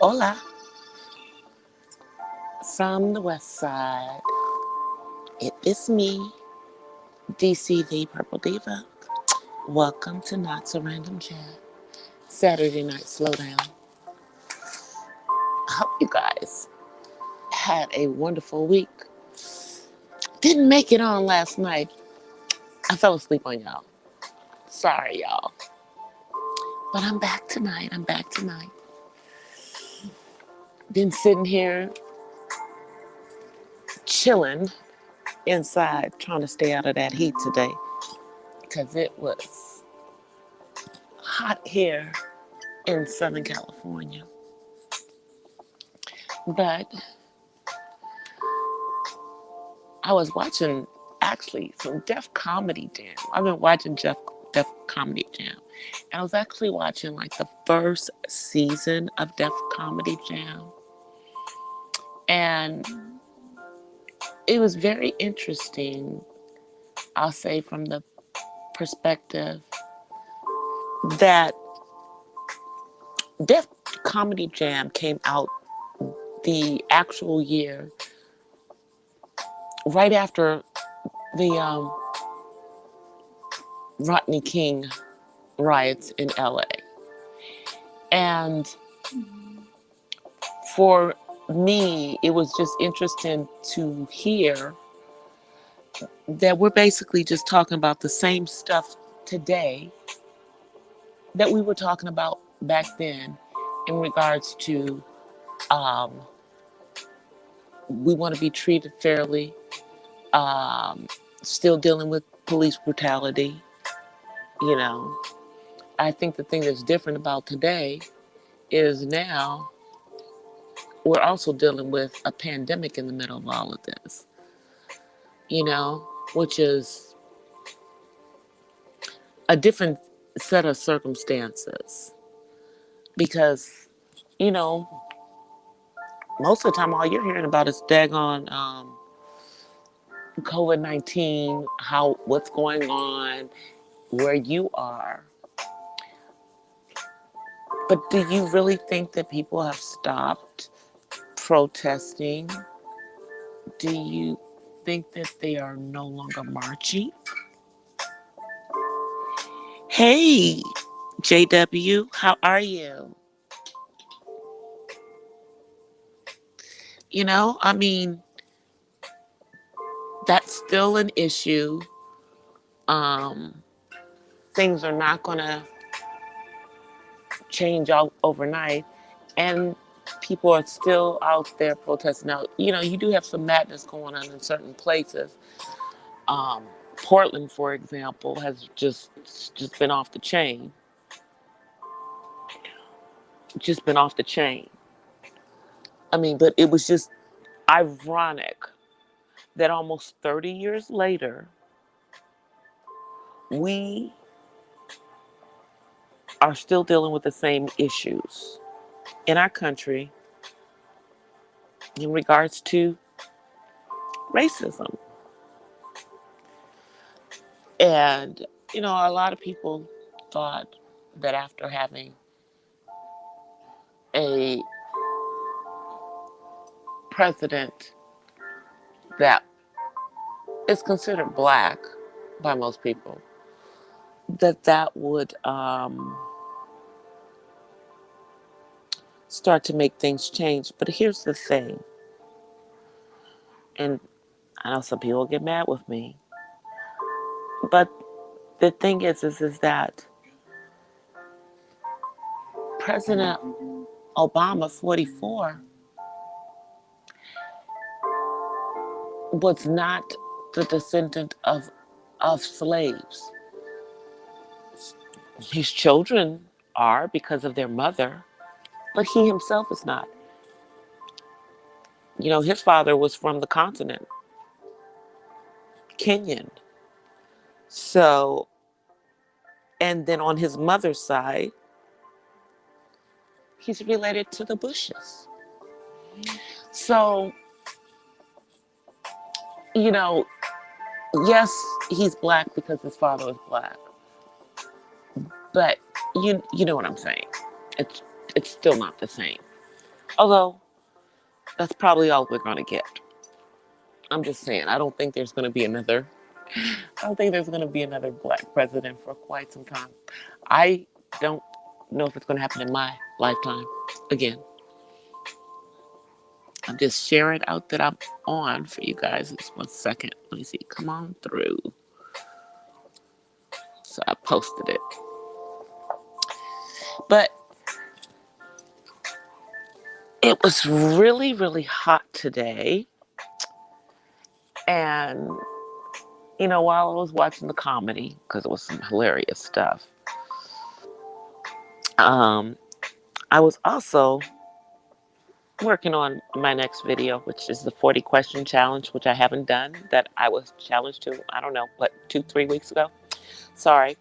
Hola from the west side. It is me, DC the Purple Diva. Welcome to Not So Random Chat, Saturday Night Slowdown. I hope you guys had a wonderful week. Didn't make it on last night. I fell asleep on y'all. Sorry, y'all. But I'm back tonight. Been sitting here chilling inside, trying to stay out of that heat today because it was hot here in Southern California. But I was watching actually some Def Comedy Jam. I've been watching Def Comedy Jam. And I was actually watching like the first season of Def Comedy Jam. And it was very interesting, I'll say, from the perspective that Def Comedy Jam came out the actual year right after the Rodney King riots in LA. And for me, it was just interesting to hear that we're basically just talking about the same stuff today that we were talking about back then in regards to we want to be treated fairly, still dealing with police brutality. You know, I think the thing that's different about today is now we're also dealing with a pandemic in the middle of all of this, which is a different set of circumstances because, most of the time all you're hearing about is daggone COVID-19, what's going on, where you are. But do you really think that people have stopped protesting? Do you think that they are no longer marching? Hey, JW, how are you? I mean, that's still an issue. Things are not going to change overnight. And people are still out there protesting. Now, you do have some madness going on in certain places. Portland, for example, has just been off the chain. Just been off the chain. I mean, but it was just ironic that almost 30 years later, we are still dealing with the same issues in our country in regards to racism. And, a lot of people thought that after having a president that is considered black by most people, that would start to make things change. But here's the thing, and I know some people get mad with me, but the thing is that President Obama, 44, was not the descendant of slaves. His children are because of their mother, but he himself is not. His father was from the continent, Kenyan. So, and then on his mother's side, he's related to the Bushes. So, yes, he's black because his father was black. But you know what I'm saying. It's still not the same. Although, that's probably all we're going to get. I'm just saying, I don't think there's going to be another. I don't think there's going to be another black president for quite some time. I don't know if it's going to happen in my lifetime again. I'm just sharing out that I'm on for you guys. Just 1 second. Let me see. Come on through. So I posted it. But it was really, really hot today. And, while I was watching the comedy, because it was some hilarious stuff, I was also working on my next video, which is the 40 question challenge, which I haven't done, that I was challenged to, I don't know, 2-3 weeks ago. Sorry.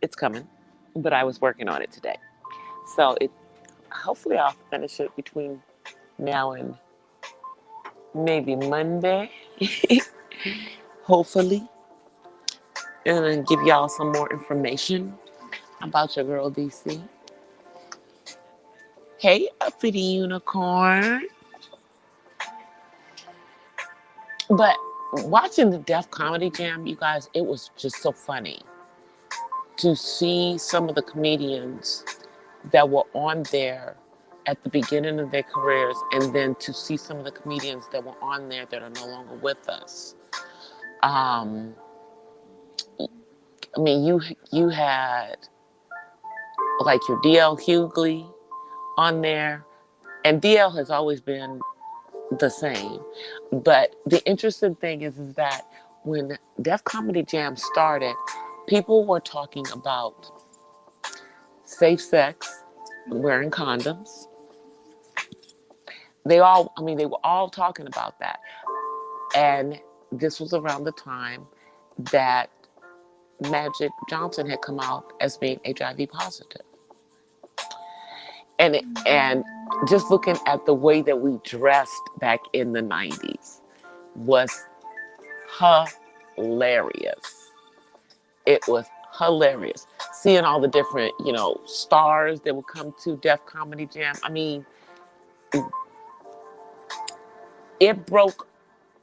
It's coming, but I was working on it today. So hopefully I'll finish it between now and maybe Monday. Hopefully. And then give y'all some more information about your girl DC. Hey, uppity unicorn. But watching the Def Comedy Jam, you guys, it was just so funny to see some of the comedians that were on there at the beginning of their careers, and then to see some of the comedians that were on there that are no longer with us. I mean, you had like your DL Hughley on there, and DL has always been the same. But the interesting thing is that when Def Comedy Jam started, people were talking about safe sex, wearing condoms. They were all talking about that. And this was around the time that Magic Johnson had come out as being HIV positive. And just looking at the way that we dressed back in the 90s was hilarious. It was hilarious. Seeing all the different, stars that would come to Def Comedy Jam. I mean, it broke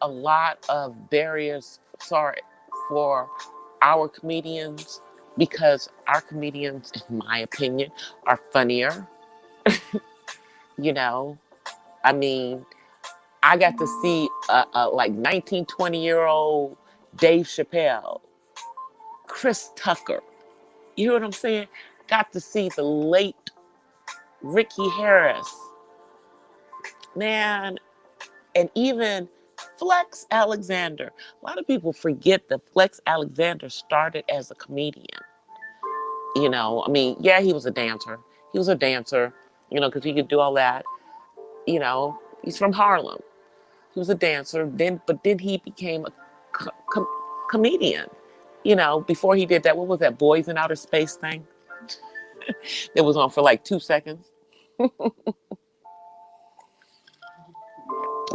a lot of barriers, for our comedians, because our comedians, in my opinion, are funnier. I mean, I got to see a like 19, 20-year-old Dave Chappelle, Chris Tucker. You know what I'm saying? Got to see the late Ricky Harris. Man, and even Flex Alexander. A lot of people forget that Flex Alexander started as a comedian. I mean, yeah, he was a dancer. He was a dancer, because he could do all that. He's from Harlem. He was a dancer. But then he became a comedian. Before he did that, what was that Boys in Outer Space thing? It was on for like 2 seconds.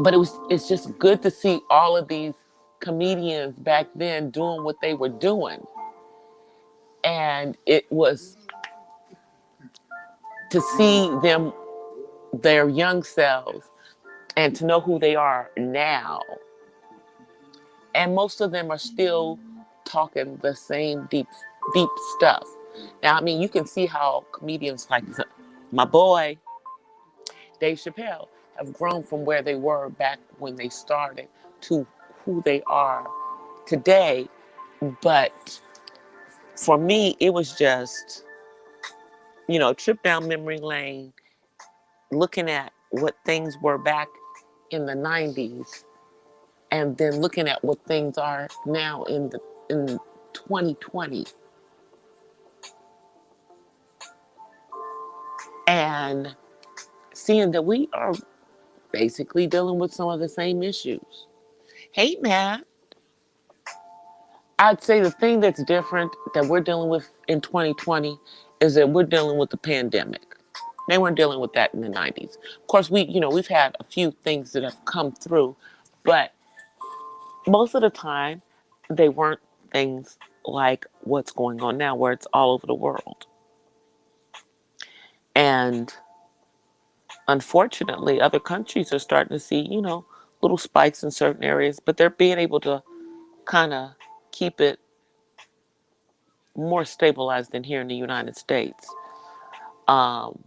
But it's just good to see all of these comedians back then doing what they were doing. And it was to see them, their young selves, and to know who they are now. And most of them are still talking the same deep stuff. Now, I mean, you can see how comedians like my boy, Dave Chappelle, have grown from where they were back when they started to who they are today. But for me, it was just, trip down memory lane, looking at what things were back in the 90s, and then looking at what things are now in 2020. And seeing that we are basically dealing with some of the same issues. Hey, Matt. I'd say the thing that's different that we're dealing with in 2020 is that we're dealing with the pandemic. They weren't dealing with that in the 90s. Of course, we've had a few things that have come through, but most of the time, they weren't things like what's going on now, where it's all over the world. And unfortunately, other countries are starting to see, little spikes in certain areas, but they're being able to kind of keep it more stabilized than here in the United States. Um,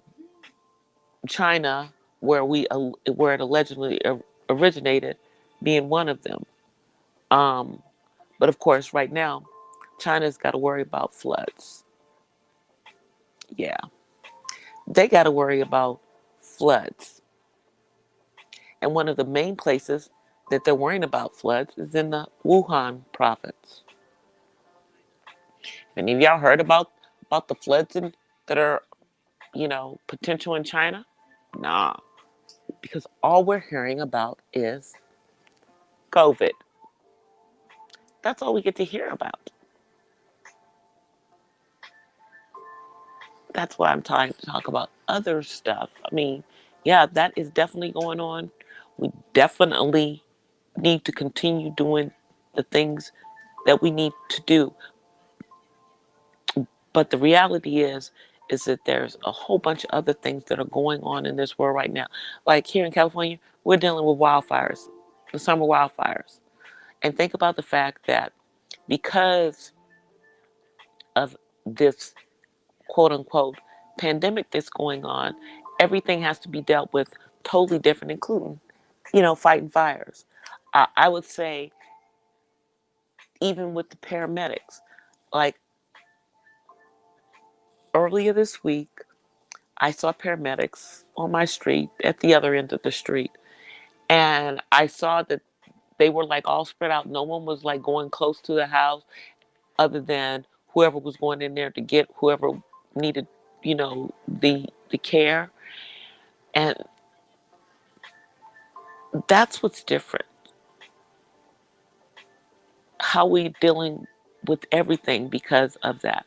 China, where it allegedly originated, being one of them. Um, but of course, right now, China's got to worry about floods. Yeah, they got to worry about floods. And one of the main places that they're worrying about floods is in the Wuhan province. Any of y'all heard about the floods that are, potential in China? Nah, because all we're hearing about is COVID. That's all we get to hear about. That's why I'm trying to talk about other stuff. I mean, yeah, that is definitely going on. We definitely need to continue doing the things that we need to do. But the reality is that there's a whole bunch of other things that are going on in this world right now. Like here in California, we're dealing with wildfires, the summer wildfires. And think about the fact that because of this quote unquote pandemic that's going on, everything has to be dealt with totally different, including, fighting fires. I would say, even with the paramedics, like earlier this week, I saw paramedics on my street at the other end of the street. And I saw that they were like all spread out. No one was like going close to the house other than whoever was going in there to get whoever needed, the care. And that's what's different. How we dealing with everything because of that.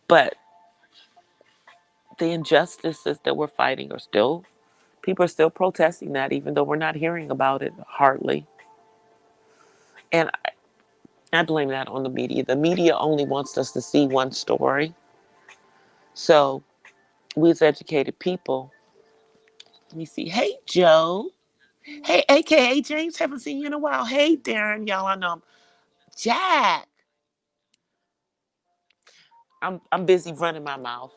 But the injustices that we're fighting are still, people are still protesting that, even though we're not hearing about it hardly. And I blame that on the media. The media only wants us to see one story. So we as educated people, let me see. Hey, Joe. Hey, AKA James. Haven't seen you in a while. Hey, Darren. Y'all, I know him. Jack. I'm busy running my mouth.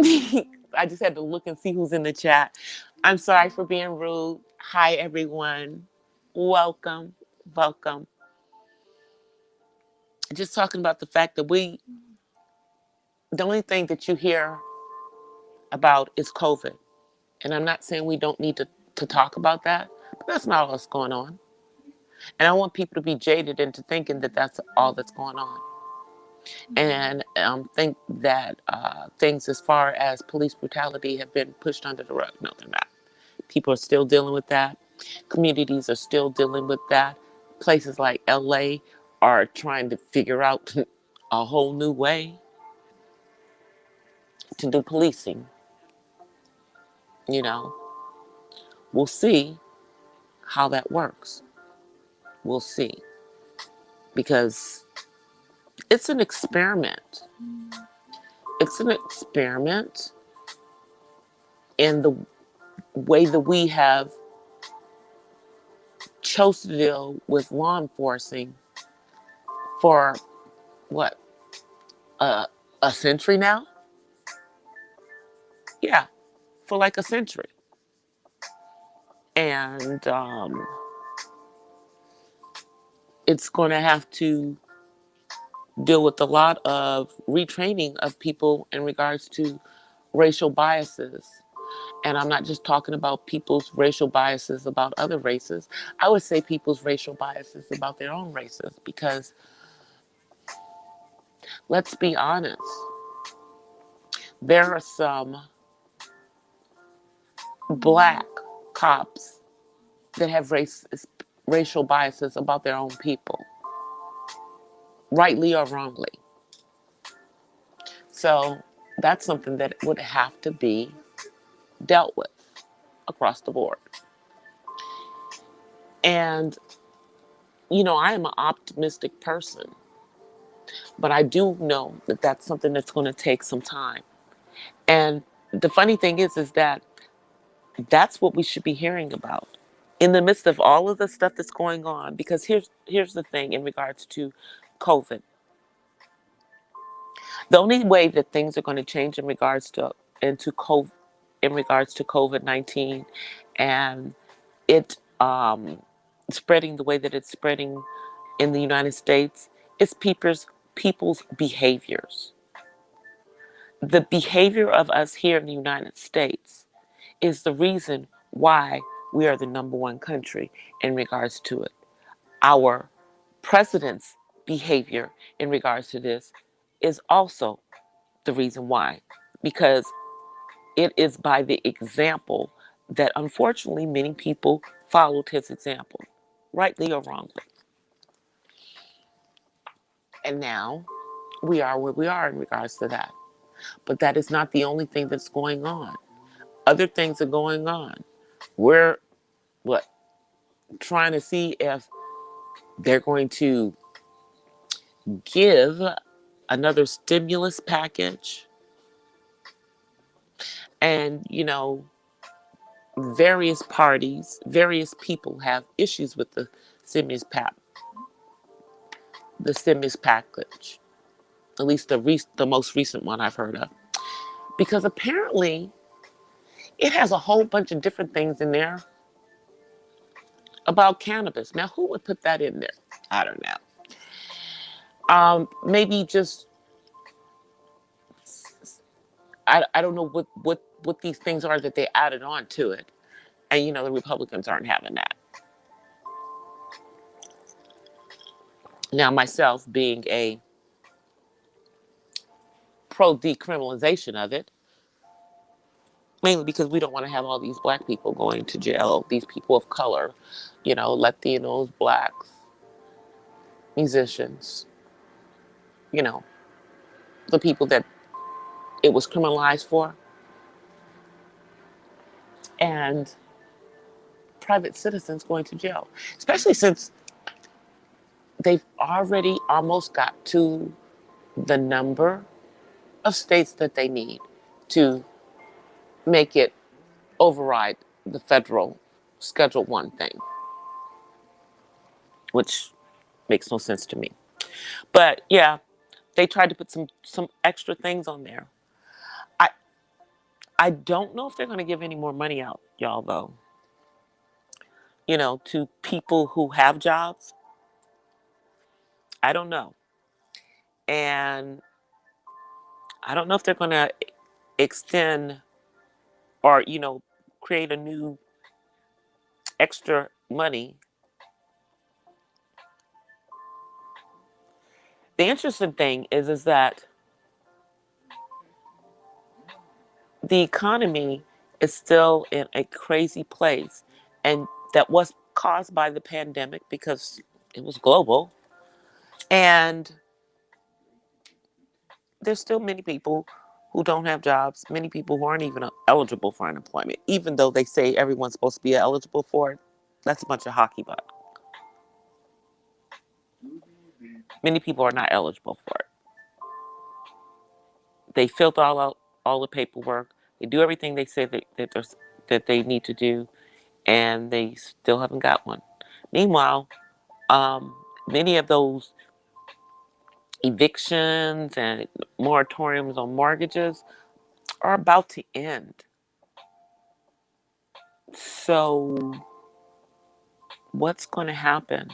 I just had to look and see who's in the chat. I'm sorry for being rude. Hi, everyone. Welcome. Welcome. Just talking about the fact that the only thing that you hear about is COVID. And I'm not saying we don't need to talk about that, but that's not all that's going on. And I want people to be jaded into thinking that that's all that's going on. And think that things as far as police brutality have been pushed under the rug. No, they're not. People are still dealing with that. Communities are still dealing with that. Places like LA are trying to figure out a whole new way to do policing. You know, we'll see how that works. We'll see. Because it's an experiment. It's an experiment in the way that we have chose to deal with law enforcing for what, a century now? Yeah, for like a century. And it's going to have to deal with a lot of retraining of people in regards to racial biases. And I'm not just talking about people's racial biases about other races. I would say people's racial biases about their own races, because let's be honest, there are some black cops that have racial biases about their own people, rightly or wrongly. So that's something that would have to be dealt with across the board. And, I am an optimistic person, but I do know that that's something that's going to take some time. And the funny thing is that That's what we should be hearing about in the midst of all of the stuff that's going on. Because here's the thing in regards to COVID. The only way that things are going to change into COVID, in regards to COVID-19 and it spreading the way that it's spreading in the United States is people's behaviors. The behavior of us here in the United States is the reason why we are the number one country in regards to it. Our president's behavior in regards to this is also the reason why, because it is by the example that unfortunately many people followed his example, rightly or wrongly. And now we are where we are in regards to that. But that is not the only thing that's going on. Other things are going on. We're what trying to see if they're going to give another stimulus package. And, various parties, various people have issues with stimulus pack, the stimulus package, at least the most recent one I've heard of. Because apparently it has a whole bunch of different things in there about cannabis. Now, who would put that in there? I don't know. Maybe just, I don't know what these things are that they added on to it. And, the Republicans aren't having that. Now, myself being a pro-decriminalization of it, mainly because we don't want to have all these black people going to jail, these people of color, Latinos, blacks, musicians, you know, the people that it was criminalized for, and private citizens going to jail, especially since they've already almost got to the number of states that they need to make it override the federal Schedule 1 thing, which makes no sense to me. But yeah, they tried to put some extra things on there. I I don't know if they're going to give any more money out, y'all, though. To people who have jobs. I don't know. And I don't know if they're going to extend or, create a new extra money. The interesting thing is that the economy is still in a crazy place. And that was caused by the pandemic because it was global. And there's still many people who don't have jobs, many people who aren't even eligible for unemployment, even though they say everyone's supposed to be eligible for it. That's a bunch of hockey butt. Many people are not eligible for it. They filled all the paperwork. They do everything they say that they need to do, and they still haven't got one. Meanwhile, many of those evictions and moratoriums on mortgages are about to end. So what's going to happen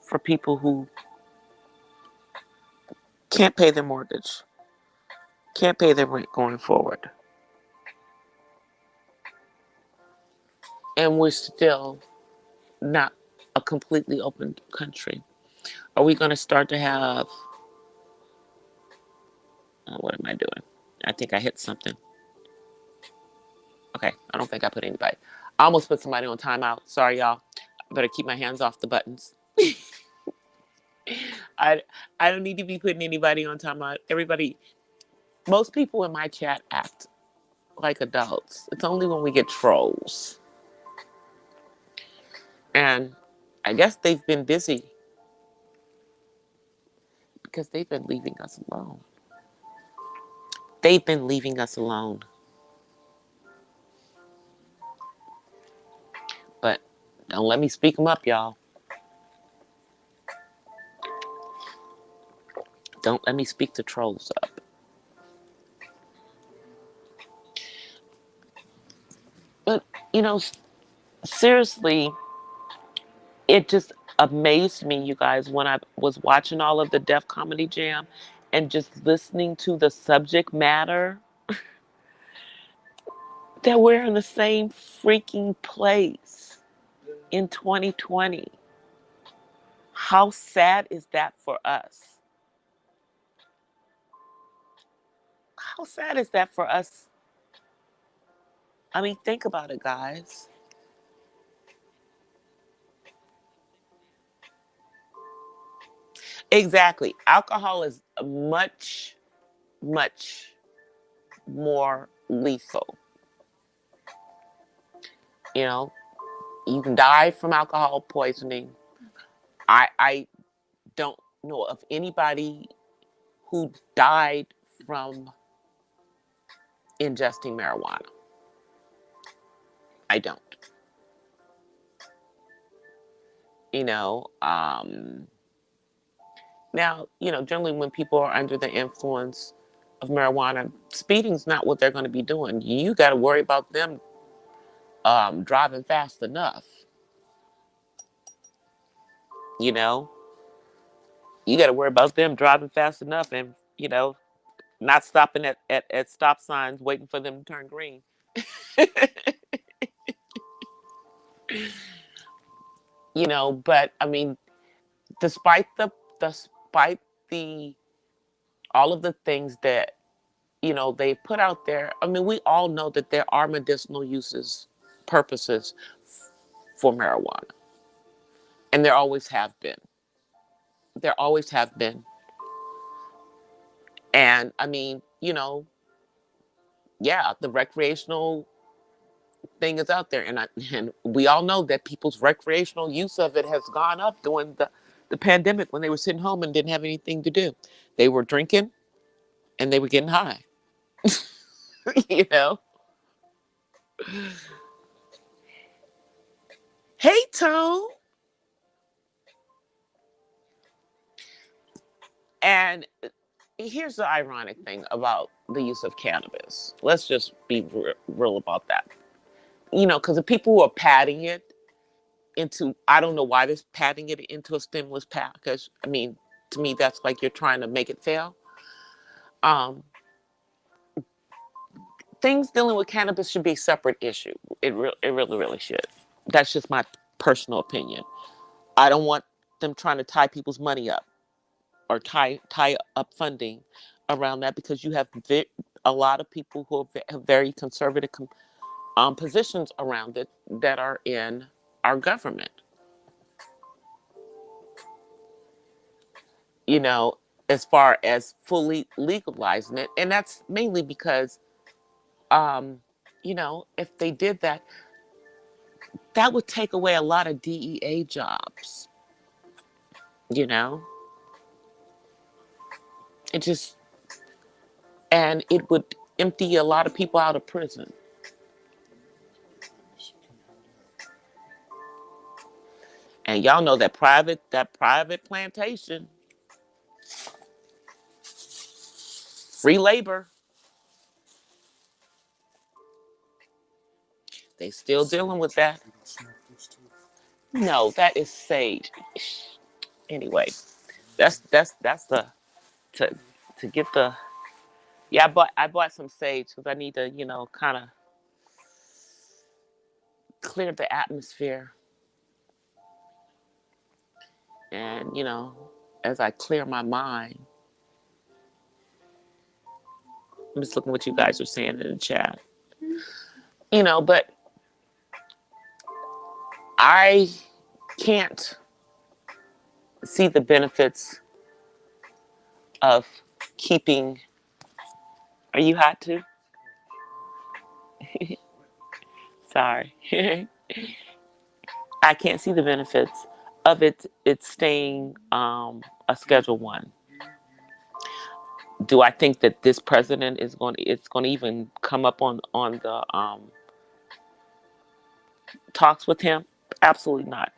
for people who can't pay their mortgage, can't pay their rent going forward? And we're still not a completely open country. Are we going to start to have, what am I doing? I think I hit something. Okay, I don't think I put anybody. I almost put somebody on timeout. Sorry, y'all. I better keep my hands off the buttons. I don't need to be putting anybody on timeout. Most people in my chat act like adults. It's only when we get trolls. And I guess they've been busy because they've been leaving us alone. They've been leaving us alone. Don't let me speak them up, y'all. Don't let me speak the trolls up. But, you know, seriously, it just amazed me, you guys, when I was watching all of the Def Comedy Jam and just listening to the subject matter, that we're in the same freaking place in 2020. How sad is that for us? How sad is that for us? I mean, think about it, guys. Exactly. Alcohol is much, much more lethal. You know, you can die from alcohol poisoning. I don't know of anybody who died from ingesting marijuana. I don't. You know, now, you know, generally when people are under the influence of marijuana, speeding's not what they're going to be doing. You got to worry about them driving fast enough. You know, you got to worry about them driving fast enough and, you know, not stopping at stop signs waiting for them to turn green. You know, but I mean, despite despite the all of the things that, you know, they put out there, I mean, we all know that there are medicinal purposes for marijuana, and there always have been. There always have been. And I mean, you know, yeah, the recreational thing is out there, and and we all know that people's recreational use of it has gone up during the pandemic when they were sitting home and didn't have anything to do. They were drinking and they were getting high. You know. Hey, Tone. And here's the ironic thing about the use of cannabis. Let's just be real about that. You know, because the people who are padding it into, I don't know why they're padding it into a stimulus package. I mean, to me, that's like you're trying to make it fail. Um, Things dealing with cannabis should be a separate issue. It really, really should. That's just my personal opinion. I don't want them trying to tie people's money up or tie up funding around that, because you have a lot of people who have very conservative positions around it that are in our government. You know, as far as fully legalizing it, and that's mainly because, um, you know, if they did that, that would take away a lot of DEA jobs. You know, it just, and it would empty a lot of people out of prison. And y'all know that private plantation, free labor, they still dealing with that. No, that is sage. Anyway, that's the to to get the, yeah, I bought some sage because I need to, you know, kind of clear the atmosphere. And, you know, as I clear my mind, I'm just looking what you guys are saying in the chat. You know, but I can't see the benefits of keeping. Are you hot too? Sorry. I can't see the benefits of it staying a Schedule One. Do I think that this president it's going to even come up on the talks with him? Absolutely not.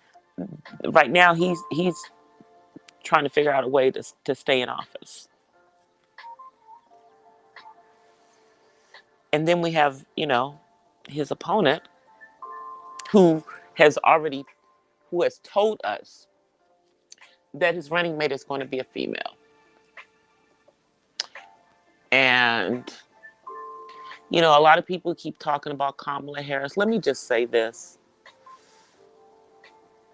Right now, he's trying to figure out a way to stay in office. And then we have, his opponent who has already who has told us that his running mate is going to be a female. And a lot of people keep talking about Kamala Harris. Let me just say this.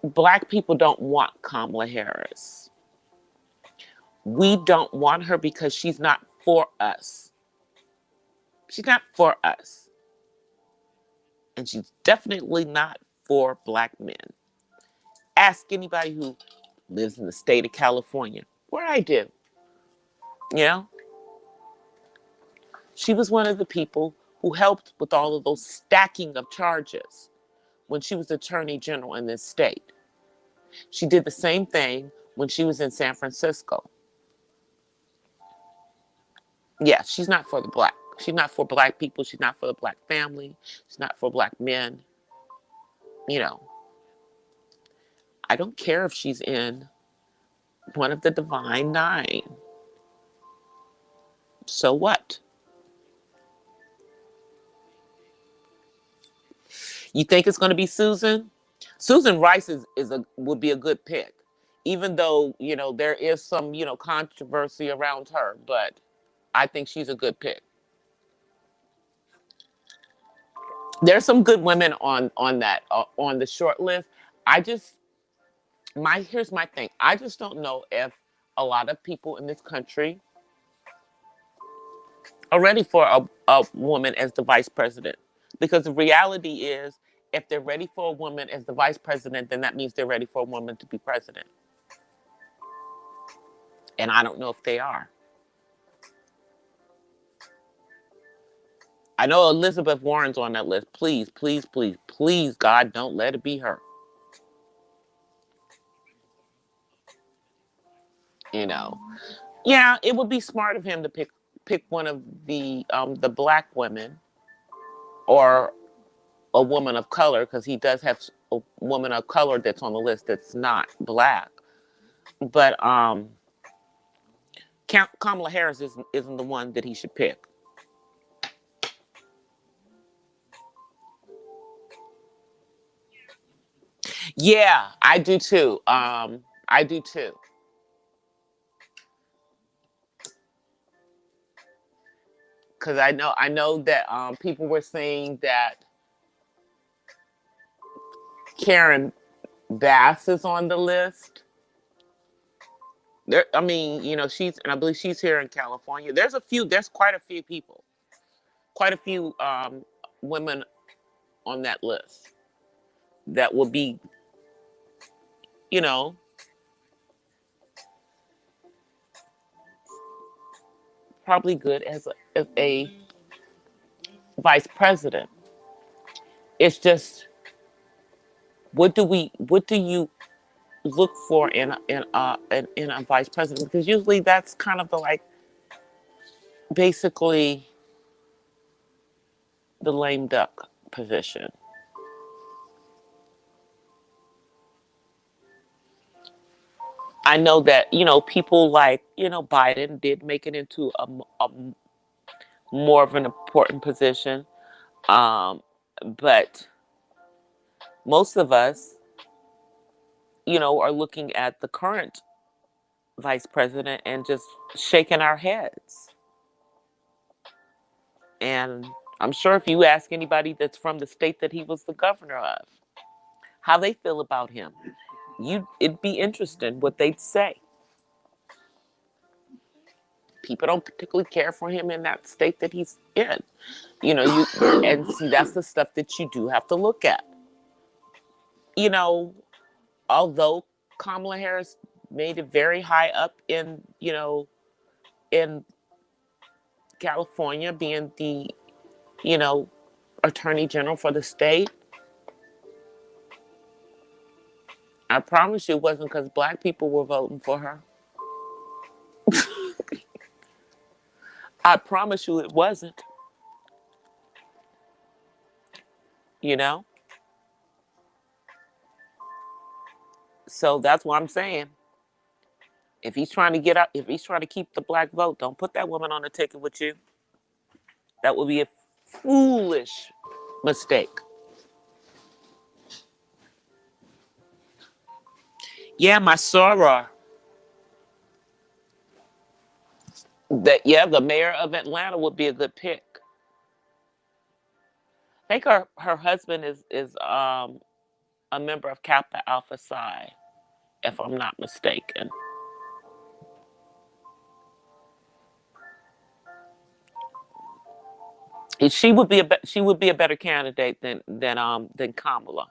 Black people don't want Kamala Harris. We don't want her because she's not for us. She's not for us. And she's definitely not for black men. Ask anybody who lives in the state of California, where I do. You know, she was one of the people who helped with all of those stacking of charges when she was Attorney General in this state. She did the same thing when she was in San Francisco. Yeah, she's not for the black. She's not for black people. She's not for the black family. She's not for black men. I don't care if she's in one of the Divine Nine. So what? You think it's going to be Susan? Susan Rice would be a good pick, even though there is some controversy around her. But I think she's a good pick. There's some good women on that on the short list. Here's my thing. I just don't know if a lot of people in this country are ready for a woman as the vice president. Because the reality is, if they're ready for a woman as the vice president, then that means they're ready for a woman to be president. And I don't know if they are. I know Elizabeth Warren's on that list. Please, please, please, please, God, don't let it be her. Yeah, it would be smart of him to pick one of the black women or a woman of color, because he does have a woman of color that's on the list that's not black. But Kamala Harris isn't the one that he should pick. Yeah, I do too. I do too. Because I know that people were saying that Karen Bass is on the list. I mean, and I believe she's here in California. There's quite a few people, quite a few women on that list that will be, probably good as a vice president. It's just, what do you look for in a vice president? Because usually that's kind of basically the lame duck position. I know that people like Biden did make it into a more of an important position, but most of us are looking at the current vice president and just shaking our heads. And I'm sure if you ask anybody that's from the state that he was the governor of, how they feel about him, it'd be interesting what they'd say. People don't particularly care for him in that state that he's in. And see, that's the stuff that you do have to look at. Although Kamala Harris made it very high up in California, being the, attorney general for the state, I promise you it wasn't because black people were voting for her. I promise you it wasn't. You know? So that's what I'm saying. If he's trying to get out, if he's trying to keep the black vote, don't put that woman on the ticket with you. That would be a foolish mistake. Yeah, my soror. That yeah, the mayor of Atlanta would be a good pick. I think her husband is a member of Kappa Alpha Psi, if I'm not mistaken. She would be a better candidate than Kamala,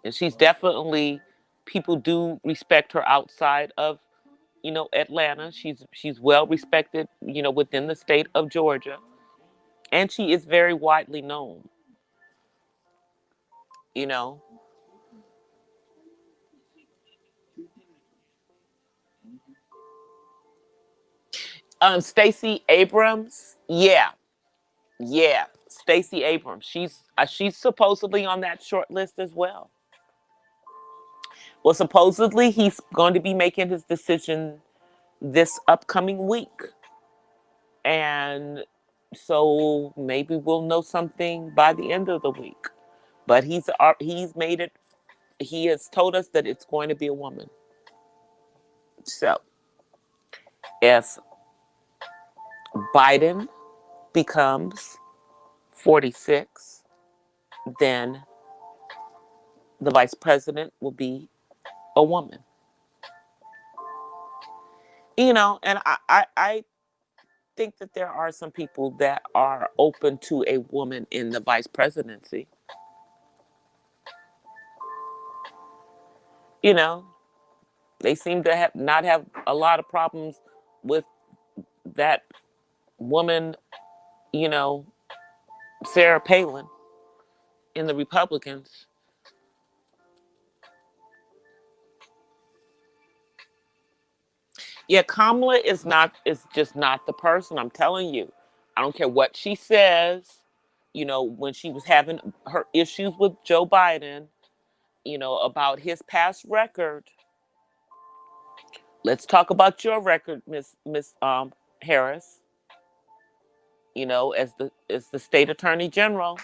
and she's definitely, people do respect her outside of Atlanta. She's well respected within the state of Georgia, and she is very widely known. You know, Stacey Abrams, yeah, yeah, Stacey Abrams. She's supposedly on that short list as well. Well, supposedly he's going to be making his decision this upcoming week. And so maybe we'll know something by the end of the week. But he's made it, he has told us that it's going to be a woman. So if Biden becomes 46, then the vice president will be a woman. And I think that there are some people that are open to a woman in the vice presidency. You know, they seem to not have a lot of problems with that woman, you know, Sarah Palin in the Republicans. Yeah, Kamala is just not the person. I'm telling you. I don't care what she says. When she was having her issues with Joe Biden, about his past record. Let's talk about your record, Miss Harris. As the state attorney general,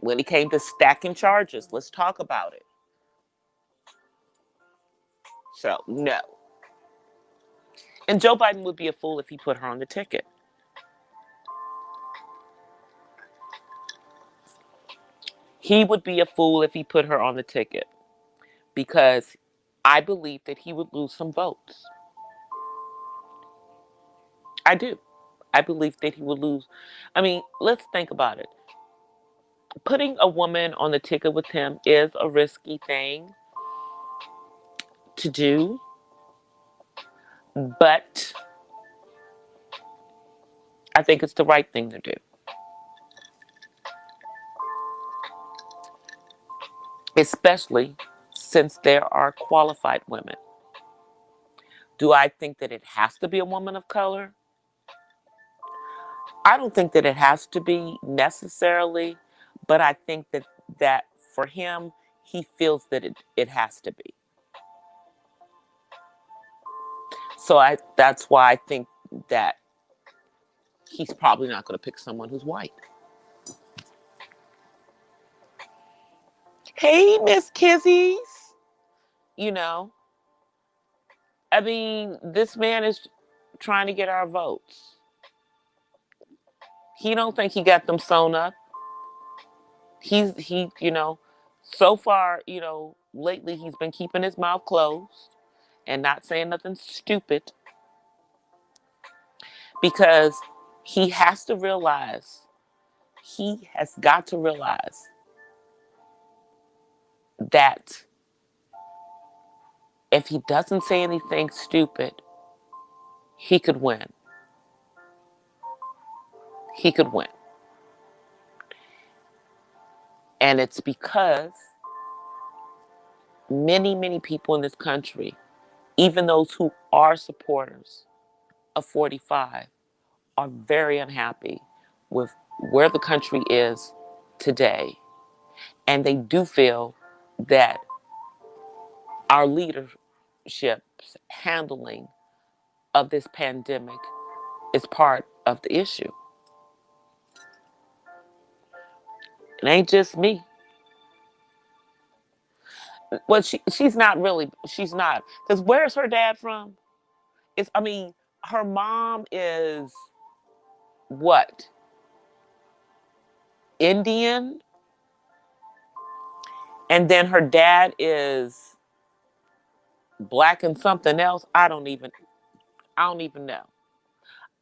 when it came to stacking charges, let's talk about it. So no. And Joe Biden would be a fool if he put her on the ticket. He would be a fool if he put her on the ticket because I believe that he would lose some votes. I do. I believe that he would lose. I mean, let's think about it. Putting a woman on the ticket with him is a risky thing to do, but I think it's the right thing to do. Especially since there are qualified women. Do I think that it has to be a woman of color? I don't think that it has to be necessarily, but I think that for him, he feels that it has to be. So that's why I think that he's probably not going to pick someone who's white. Hey, Miss Kizzies. You know, I mean, this man is trying to get our votes. He don't think he got them sewn up. So far, lately he's been keeping his mouth closed and not saying nothing stupid because he has to realize, he has got to realize that if he doesn't say anything stupid, he could win. He could win. And it's because many, many people in this country, even those who are supporters of 45, are very unhappy with where the country is today. And they do feel that our leadership's handling of this pandemic is part of the issue. It ain't just me. Well, she's not really. She's not. Because where's her dad from? I mean, her mom is what? Indian, and then her dad is black and something else. I don't even know.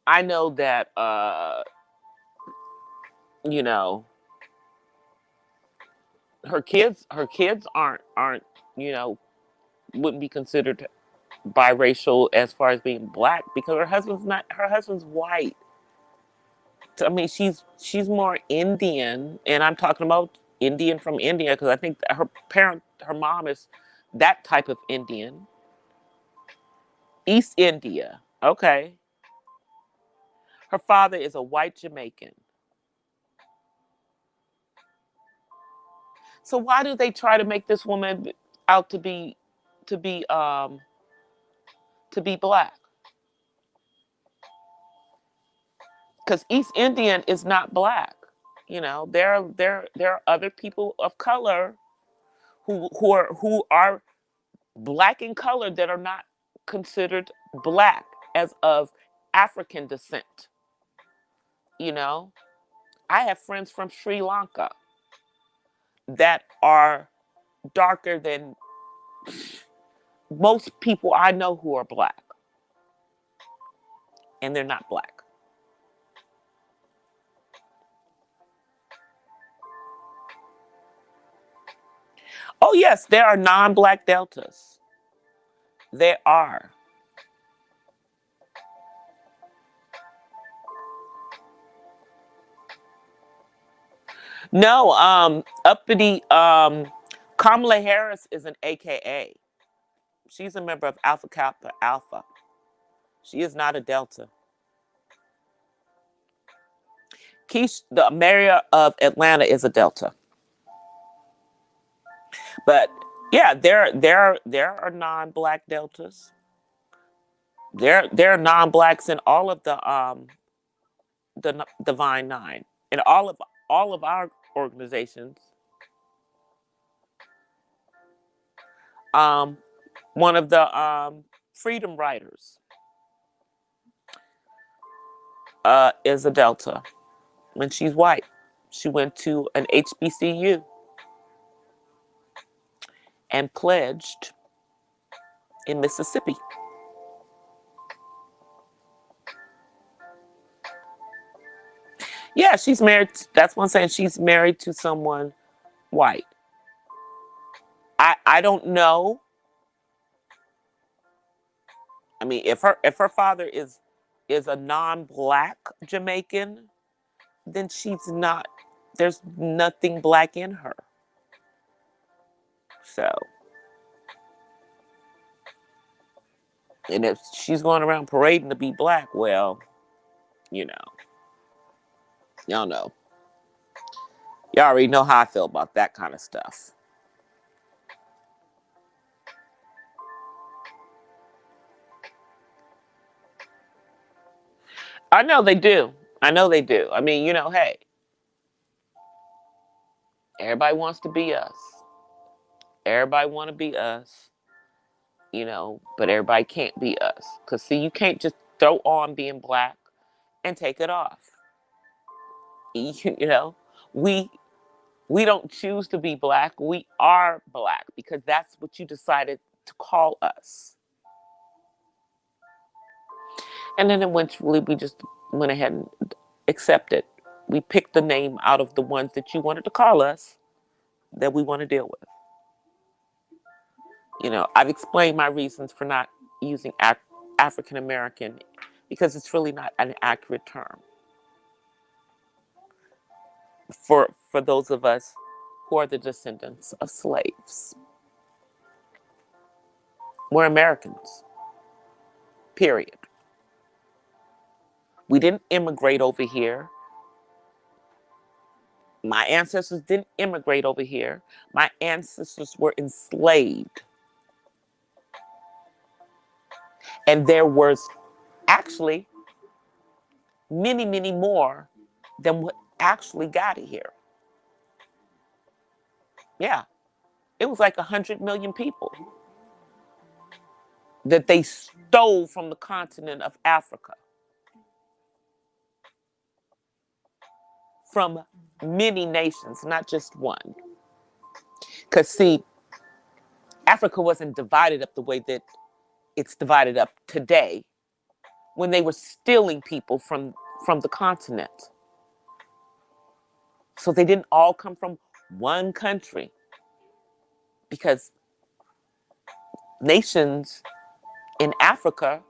I know that you know, her kids aren't, you know, wouldn't be considered biracial as far as being black because her husband's white. I mean, she's more Indian, and I'm talking about Indian from India because I think that her mom is that type of Indian. East India. Okay. Her father is a white Jamaican. So why do they try to make this woman out to be um to be black? Because East Indian is not black. You know, there are other people of color who are black in color that are not considered black as of African descent. You know, I have friends from Sri Lanka that are darker than most people I know who are black, and they're not black. Oh yes, there are non-black deltas. There are. No, uppity Kamala Harris is an AKA. She's a member of Alpha Kappa Alpha. She is not a Delta. Keish, the mayor of Atlanta, is a Delta. But yeah, there are non-black Deltas. There are non-blacks in all of the Divine Nine, in all of our organizations. Um, one of the freedom riders is a Delta, and she's white. She went to an HBCU and pledged in Mississippi. Yeah, she's married. That's what I'm saying. She's married to someone white. I don't know. I mean, if her father is a non-black Jamaican, then she's not. There's nothing black in her. So, and if she's going around parading to be black, well, you know, y'all know. Y'all already know how I feel about that kind of stuff. I know they do. I know they do. I mean, you know, hey, everybody wants to be us. Everybody want to be us, you know, but everybody can't be us. Cause see, you can't just throw on being black and take it off. You know, we we don't choose to be black. We are black because that's what you decided to call us. And then eventually we just went ahead and accepted. We picked the name out of the ones that you wanted to call us that we want to deal with. You know, I've explained my reasons for not using African American because it's really not an accurate term for those of us who are the descendants of slaves. We're Americans. Period. We didn't immigrate over here. My ancestors didn't immigrate over here. My ancestors were enslaved. And there was actually many, many more than what actually got here. Yeah, it was like 100 million people that they stole from the continent of Africa. From many nations, not just one. Because, see, Africa wasn't divided up the way that it's divided up today when they were stealing people from the continent. So they didn't all come from one country, because nations in Africa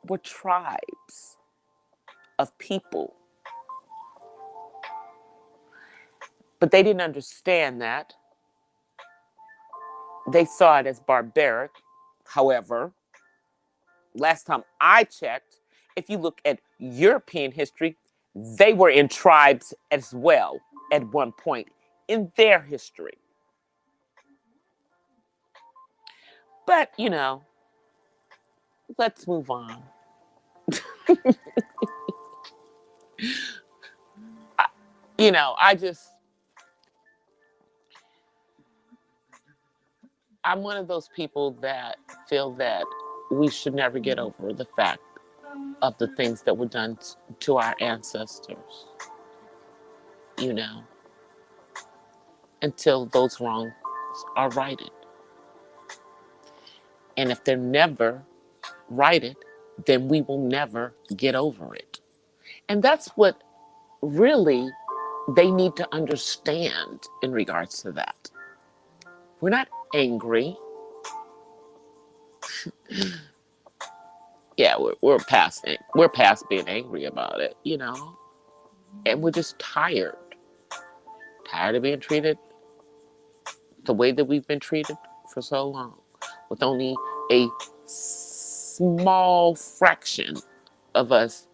were tribes of people. But they didn't understand that. They saw it as barbaric. However, last time I checked, if you look at European history, they were in tribes as well at one point in their history. But, let's move on. I'm one of those people that feel that we should never get over the fact of the things that were done to our ancestors, until those wrongs are righted. And if they're never righted, then we will never get over it. And that's what really they need to understand in regards to that. We're not angry. Yeah, we're past being angry about it, and we're just tired of being treated the way that we've been treated for so long, with only a small fraction of us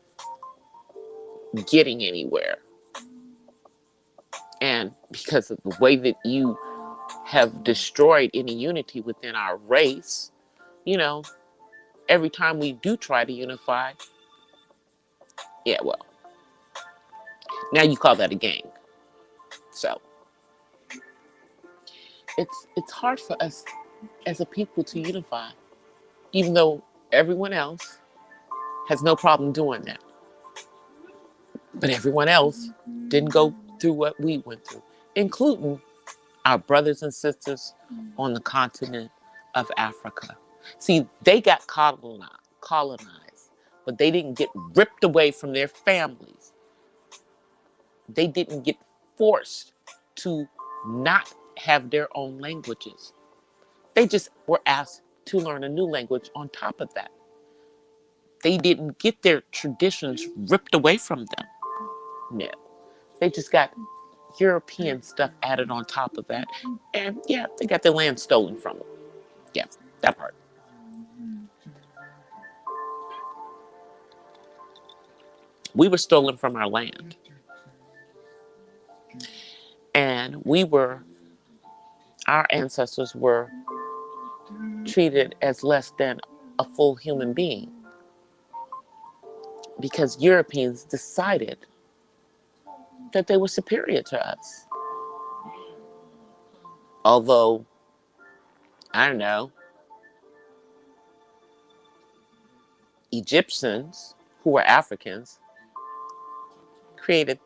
getting anywhere. And because of the way that you have destroyed any unity within our race, every time we do try to unify, yeah, well, now you call that a gang. So it's hard for us as a people to unify, even though everyone else has no problem doing that. But everyone else didn't go through what we went through, including our brothers and sisters on the continent of Africa. See, they got colonized, but they didn't get ripped away from their families. They didn't get forced to not have their own languages. They just were asked to learn a new language on top of that. They didn't get their traditions ripped away from them. No. They just got European stuff added on top of that. And yeah, they got their land stolen from them. Yeah, that part. We were stolen from our land. And our ancestors were treated as less than a full human being, because Europeans decided that they were superior to us. Although, I don't know, Egyptians, who were Africans, created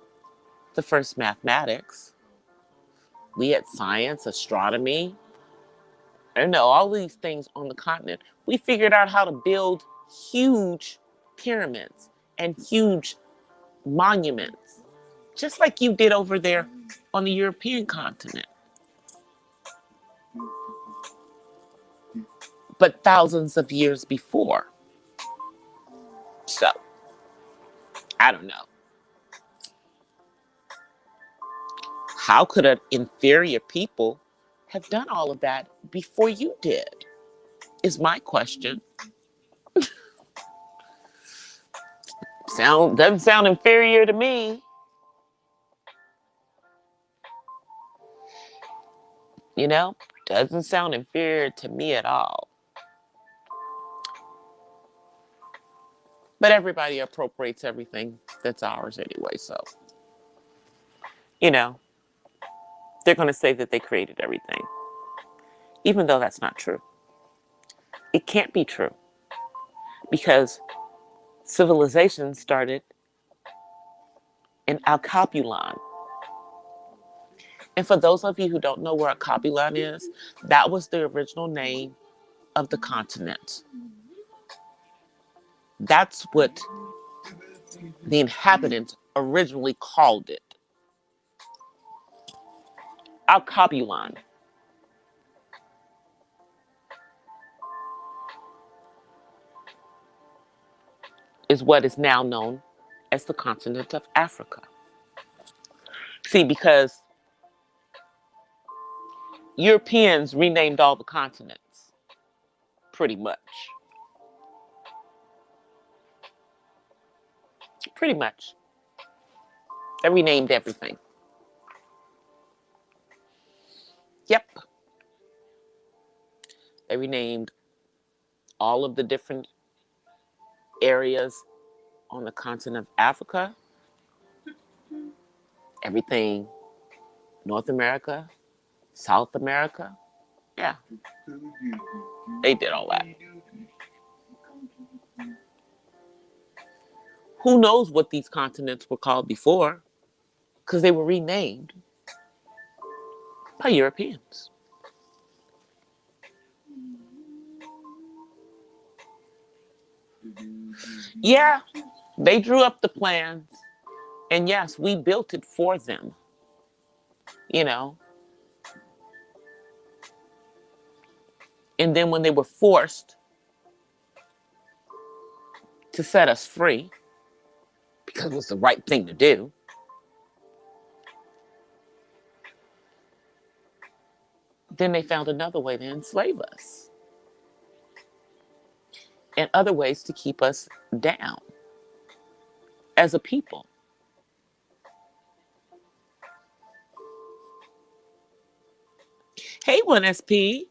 the first mathematics. We had science, astronomy, I don't know, all these things on the continent. We figured out how to build huge pyramids and huge monuments, just like you did over there on the European continent. But thousands of years before. So, I don't know. How could an inferior people have done all of that before you did? Is my question. Doesn't sound inferior to me. You know, doesn't sound inferior to me at all. But everybody appropriates everything that's ours anyway. So, you know, they're going to say that they created everything, even though that's not true. It can't be true because civilization started in Alkebulan. And for those of you who don't know where Alkebulan is, that was the original name of the continent. That's what the inhabitants originally called it. Alkebulan is what is now known as the continent of Africa. See, because Europeans renamed all the continents, pretty much. Pretty much. They renamed everything. Yep. They renamed all of the different areas on the continent of Africa. Everything North America, South America. Yeah. They did all that. Who knows what these continents were called before? Because they were renamed by Europeans. Yeah, they drew up the plans. And yes, we built it for them. You know. And then when they were forced to set us free, because it was the right thing to do, then they found another way to enslave us. And other ways to keep us down as a people. Hey, 1SP.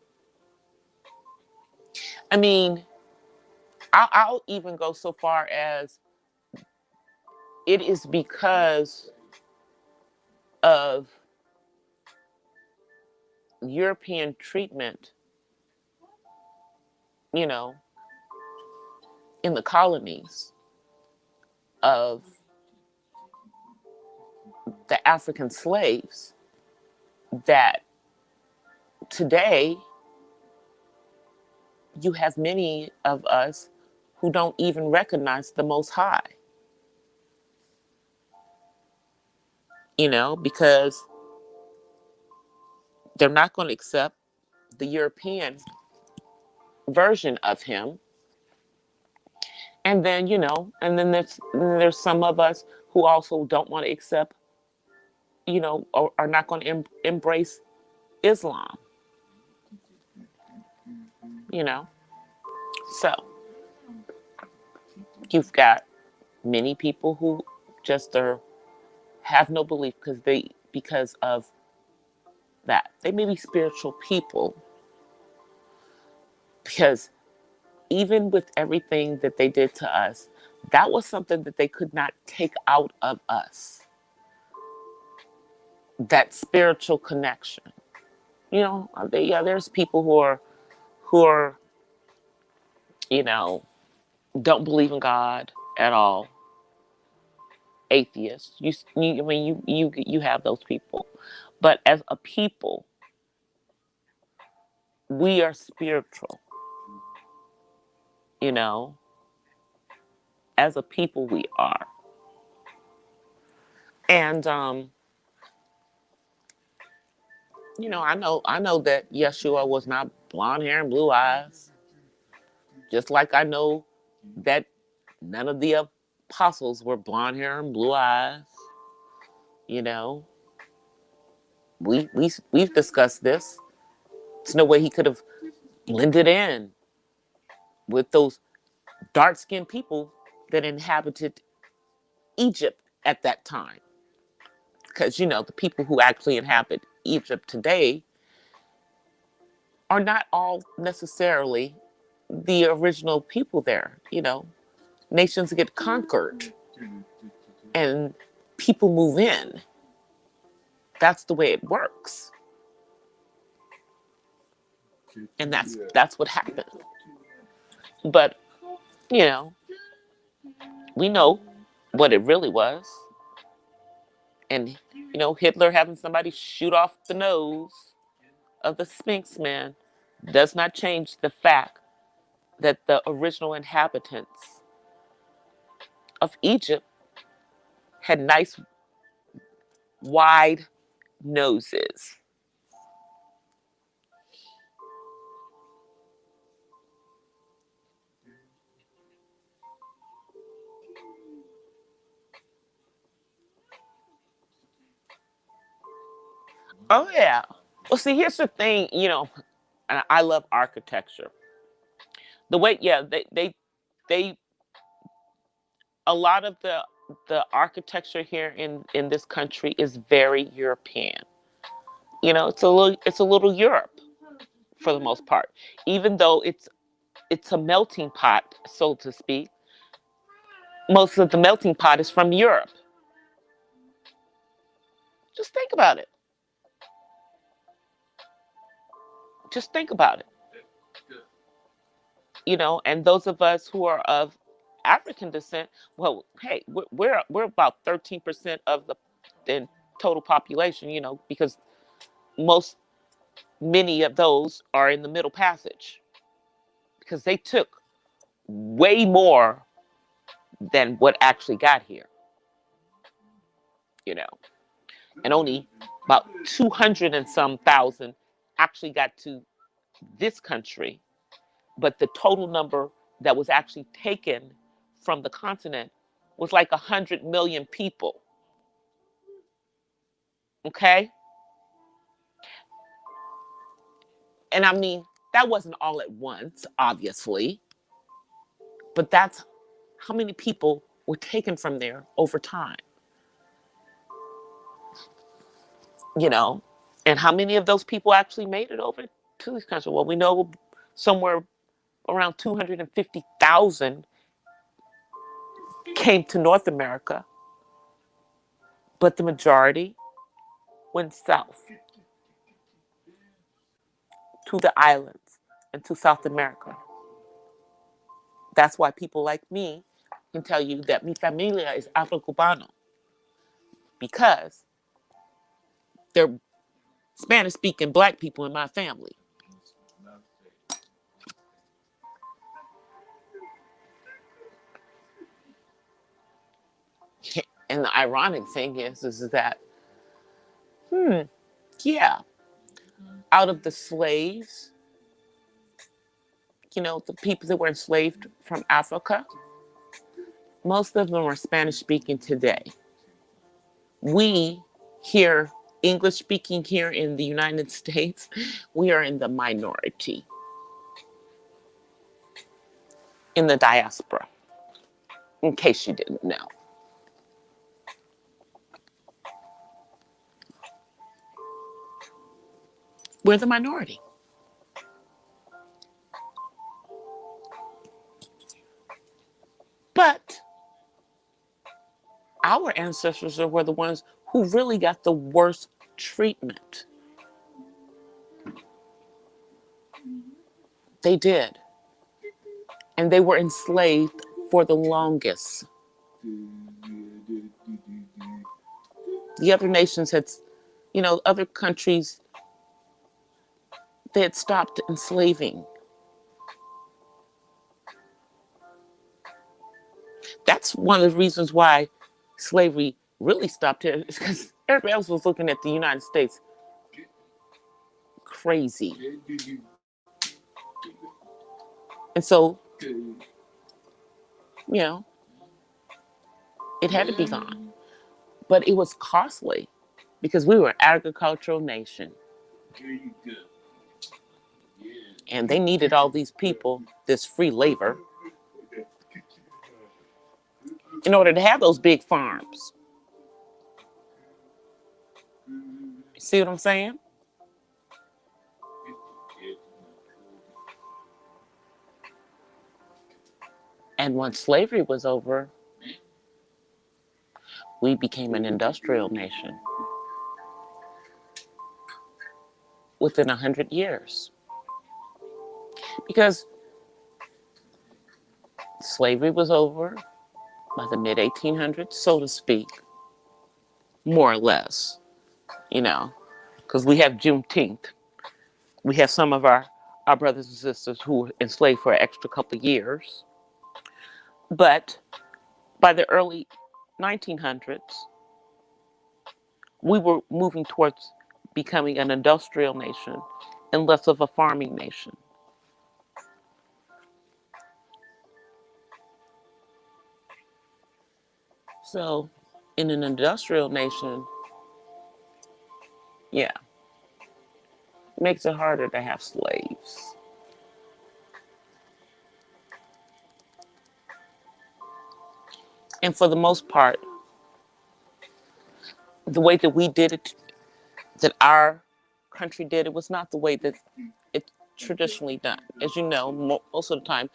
I mean, I'll even go so far as it is because of European treatment, you know, in the colonies of the African slaves that today you have many of us who don't even recognize the Most High. You know, because they're not going to accept the European version of him. And then, you know, and then there's some of us who also don't want to accept, you know, or are not going to embrace Islam. You know, so you've got many people who just have no belief because of that. They may be spiritual people, because even with everything that they did to us, that was something that they could not take out of us. That spiritual connection. You know, there's people who are, you know, don't believe in God at all. Atheists. I mean, you have those people, but as a people, we are spiritual. You know, as a people, we are, and you know, I know that Yeshua was not blonde hair and blue eyes, just like I know that none of the apostles were blonde hair and blue eyes. You know, we've discussed this. There's no way he could have blended in with those dark-skinned people that inhabited Egypt at that time. Because, you know, the people who actually inhabit Egypt today, are not all necessarily the original people there. Nations get conquered and people move in. That's the way it works. And that's what happened. But, you know, we know what it really was. And, Hitler having somebody shoot off the nose of the Sphinx man does not change the fact that the original inhabitants of Egypt had nice, wide noses. Oh, yeah. Well, see, here's the thing, and I love architecture. The way, yeah, they a lot of the architecture here in this country is very European. It's a little Europe for the most part. Even though it's a melting pot, so to speak. Most of the melting pot is from Europe. Just think about it. Just think about it. And those of us who are of African descent, well, hey, we're about 13% of the total population, because most many of those are in the Middle Passage, because they took way more than what actually got here, you know, and only about 200 and some thousand actually got to this country. But the total number that was actually taken from the continent was like 100 million people. Okay. And I mean, that wasn't all at once, obviously, but that's how many people were taken from there over time, you know? And how many of those people actually made it over to this country? Well, we know somewhere around 250,000 came to North America, but the majority went south to the islands and to South America. That's why people like me can tell you that mi familia is Afro-Cubano, because they're Spanish-speaking black people in my family. And the ironic thing is that, yeah, out of the slaves, the people that were enslaved from Africa, most of them are Spanish speaking today. We here, English speaking here in the United States, we are in the minority, in the diaspora, in case you didn't know. We're the minority. But our ancestors were the ones who really got the worst treatment. They did. And they were enslaved for the longest. The other nations had, other countries, they had stopped enslaving. That's one of the reasons why slavery really stopped here, is because everybody else was looking at the United States crazy. And so, it had to be gone. But it was costly because we were an agricultural nation. And they needed all these people, this free labor, in order to have those big farms. See what I'm saying? And once slavery was over, we became an industrial nation within 100 years. Because slavery was over by the mid 1800s, so to speak, more or less, you know, because we have Juneteenth. We have some of our brothers and sisters who were enslaved for an extra couple of years. But by the early 1900s, we were moving towards becoming an industrial nation and less of a farming nation. So, in an industrial nation, yeah, it makes it harder to have slaves. And for the most part, the way that we did it, that our country did it, was not the way that it's traditionally done. As you know, most of the time,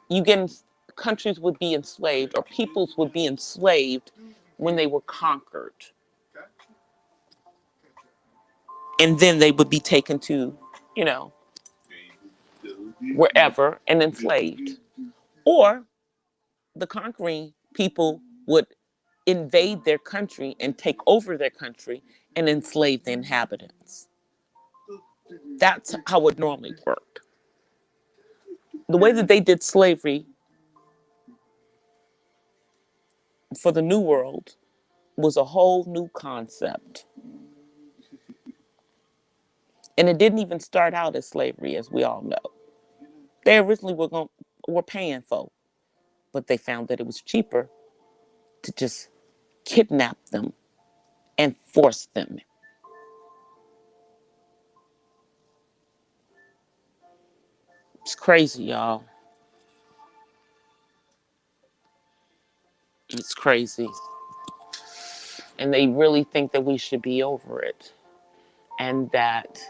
you get countries would be enslaved or peoples would be enslaved when they were conquered. And then they would be taken to, you know, wherever and enslaved. Or the conquering people would invade their country and take over their country and enslave the inhabitants. That's how it normally worked. The way that they did slavery for the New World was a whole new concept. And it didn't even start out as slavery, as we all know. They originally were paying folk, but they found that it was cheaper to just kidnap them and force them. It's crazy, y'all. It's crazy. And they really think that we should be over it. And that,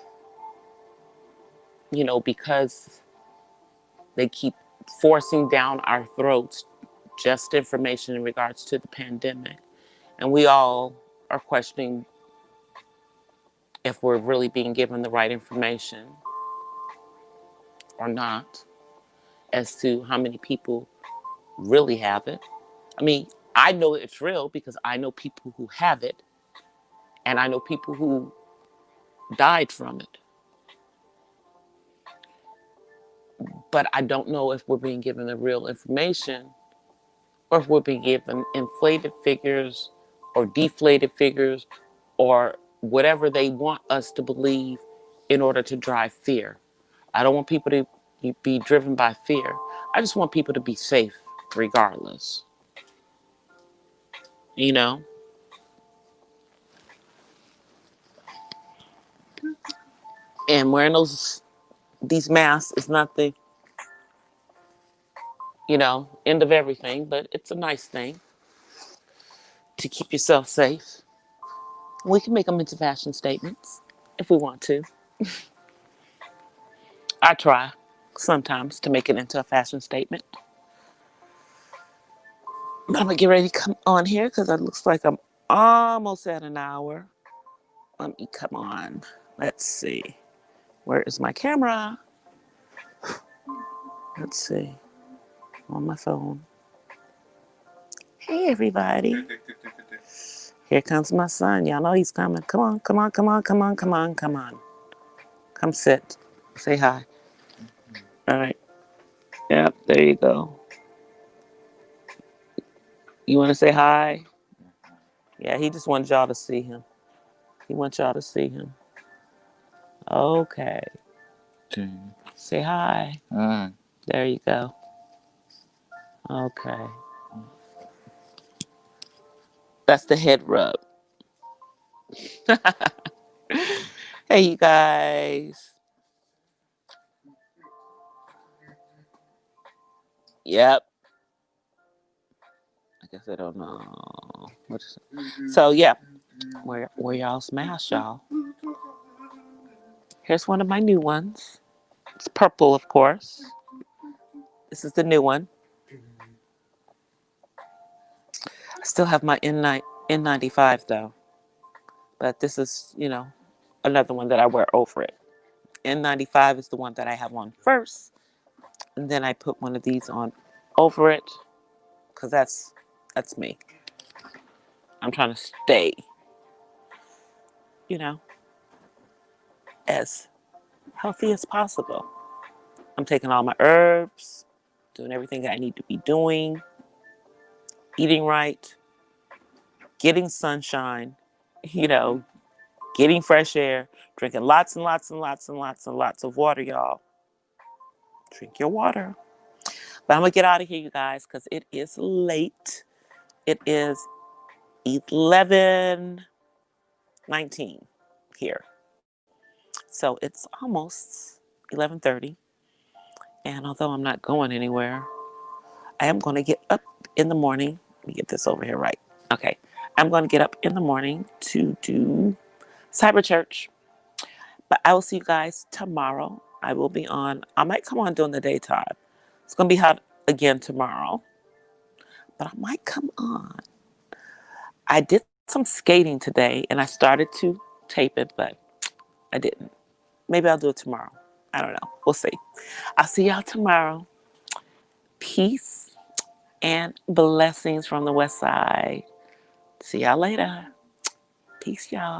you know, because they keep forcing down our throats just information in regards to the pandemic. And we all are questioning if we're really being given the right information or not as to how many people really have it. I mean, I know it's real because I know people who have it, and I know people who died from it. But I don't know if we're being given the real information or if we're being given inflated figures or deflated figures or whatever they want us to believe in order to drive fear. I don't want people to be driven by fear. I just want people to be safe regardless. You know? And wearing these masks is not the, you know, end of everything, but it's a nice thing to keep yourself safe. We can make them into fashion statements if we want to. I try sometimes to make it into a fashion statement. But I'm going to get ready to come on here because it looks like I'm almost at an hour. Let me come on. Let's see. Where is my camera? Let's see. On my phone. Hey, everybody. Here comes my son. Y'all know he's coming. Come on, come on, come on, come on, come on, come on. Come sit. Say hi. All right. Yep, there you go. You want to say hi? Yeah, he just wanted y'all to see him. He wants y'all to see him. Okay. Say hi. There you go. Okay. That's the head rub. Hey, you guys. Yep. I guess I don't know. So, yeah. Wear y'all's mask, y'all. Here's one of my new ones. It's purple, of course. This is the new one. Still have my N95 though, but this is, another one that I wear over it. N95 is the one that I have on first, and then I put one of these on over it, because that's me. I'm trying to stay, you know, as healthy as possible. I'm taking all my herbs, doing everything that I need to be doing, eating right, getting sunshine, you know, getting fresh air, drinking lots and lots and lots and lots and lots of water, y'all. Drink your water. But I'm going to get out of here, you guys, because it is late. It is 11:19 here. So it's almost 11:30. And although I'm not going anywhere, I am going to get up in the morning. Let me get this over here right. Okay. I'm going to get up in the morning to do Cyber Church. But I will see you guys tomorrow. I will be on. I might come on during the daytime. It's going to be hot again tomorrow. But I might come on. I did some skating today, and I started to tape it, but I didn't. Maybe I'll do it tomorrow. I don't know. We'll see. I'll see y'all tomorrow. Peace and blessings from the West Side. See y'all later. Peace, y'all.